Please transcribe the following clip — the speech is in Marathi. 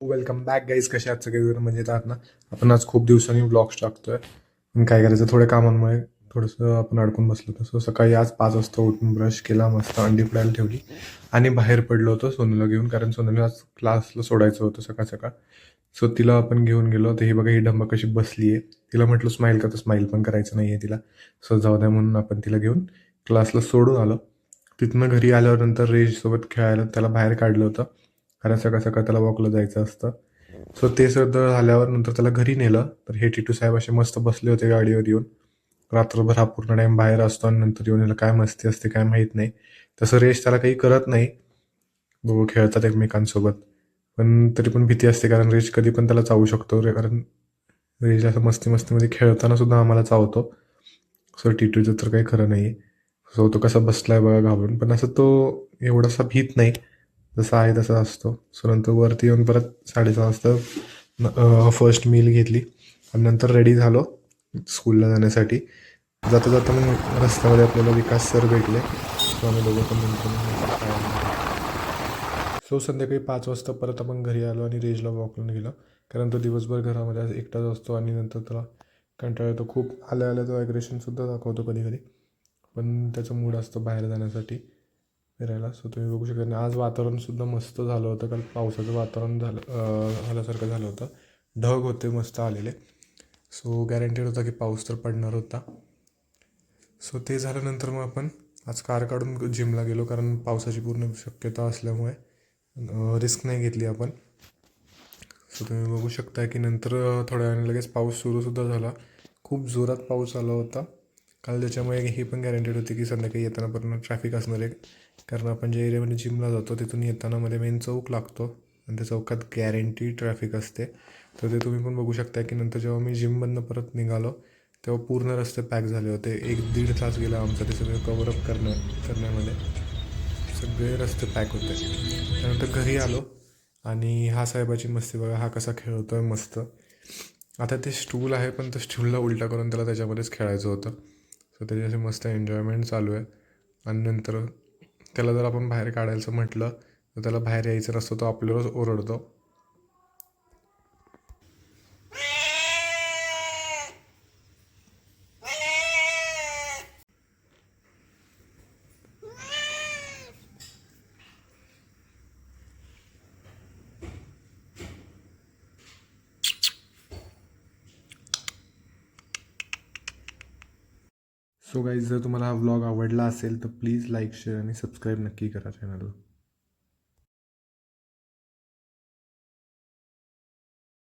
Welcome back guys. कसे आहात सगळेजण? म्हणजे आहात ना? आपण आज खूप दिवसांनी व्लॉग्स टाकतोय. पण काय करायचं, थोड्या कामांमुळे थोडंसं आपण अडकून बसलो होतो. सकाळी आज 5 वाजता उठून ब्रश केला, मस्त अंडी फोडायला ठेवली आणि बाहेर पडलो होतो सोनूला घेऊन, कारण सोनूला आज क्लासला सोडायचं होतं सकाळ सकाळ. सो तिला आपण घेऊन गेलो. तर ही बघा, ही डंबा कशी बसली आहे. तिला म्हटलं स्माईल कर, तर स्माईल पण करायचं नाही आहे तिला. सो जाऊ द्या म्हणून आपण तिला घेऊन क्लासला सोडून आलो. तिथनं घरी आल्यावर नंतर रेजसोबत खेळायला त्याला बाहेर काढलं होतं, कारण सकाळ सकाळ त्याला वॉकला जायचं असतं. सो ते सगळं झाल्यावर नंतर त्याला घरी नेलं. तर हे टिटू साहेब असे मस्त बसले होते गाडीवर येऊन. रात्रभर हा पूर्ण टाईम बाहेर असतो आणि नंतर येऊन याला काय मस्ती असते काय माहीत नाही. तसं रेश त्याला काही करत नाही, दोघं खेळतात एकमेकांसोबत. पण तरी पण भीती असते, कारण रेश कधी पण त्याला चावू शकतो. कारण रेश असं मस्ती मस्तीमध्ये खेळताना सुद्धा आम्हाला चावतो. सो टिटूचं तर काही खरं नाही. सो तो कसा बसलाय बघा घाबरून, पण असं तो एवढासा भीत नाही, जसा आहे तसा असतो. सो नंतर वरती येऊन परत 6:30 वाजता फर्स्ट मील घेतली आणि नंतर रेडी झालो स्कूलला जाण्यासाठी. जाता जाता मग रस्त्यामध्ये आपल्याला विकास सर भेटले. सो आम्ही दोघं पण नंतर सो संध्याकाळी 5 वाजता परत आपण घरी आलो आणि रेजला वॉकला गेलो, कारण तो दिवसभर घरामध्ये एकटाच असतो आणि नंतर त्याला कंटाळा येतो खूप. आल्या आल्या तो ॲग्रेशनसुद्धा दाखवतो कधी कधी, पण त्याचा मूड असतो बाहेर जाण्यासाठी फिरायला. सो तुम्ही बघू शकता. आणि आज वातावरणसुद्धा मस्त झालं होतं, कारण पावसाचं वातावरण झाल्यासारखं झालं होतं. ढग होते मस्त आलेले. सो गॅरंटेड होता की पाऊस तर पडणार होता. सो ते झाल्यानंतर मग आपण आज कार काढून जिमला गेलो, कारण पावसाची पूर्ण शक्यता असल्यामुळे रिस्क नाही घेतली आपण. सो तुम्ही बघू शकता की नंतर थोड्या वेळाने लगेच पाऊस सुरूसुद्धा झाला. खूप जोरात पाऊस आला होता काल, त्याच्यामुळे ही पण गॅरंटेड होती की संध्याकाळी येताना पूर्ण ट्रॅफिक असणार आहे. कारण आपण ज्या एरियामध्ये जिमला जातो तिथून येताना मध्ये मेन चौक लागतो आणि त्या चौकात गॅरंटी ट्रॅफिक असते. तर ते तुम्ही पण बघू शकता की नंतर जेव्हा मी जिममधनं परत निघालो तेव्हा पूर्ण रस्ते पॅक झाले होते. 1-1.5 तास गेला आमचा ते सगळं कवरअप करण्यामध्ये. सगळे रस्ते पॅक होते. त्यानंतर घरी आलो आणि हा साहेबाची मस्ती बघा, हा कसा खेळतो आहे मस्त. आता ते स्टूल आहे, पण त्या स्टूलला उलटा करून त्याला त्याच्यामध्येच खेळायचं होतं. सो त्याची अशी मस्त एन्जॉयमेंट चालू आहे. आणि नंतर त्याला जर आपण बाहेर काढायचं म्हटलं तर त्याला बाहेर यायचं नसतं, तो आपल्यावरच ओरडतो. सो गाईज, जर तुम्हाला हा व्लॉग आवडला असेल तर प्लीज लाईक, शेअर आणि सबस्क्राईब नक्की करा चॅनलला.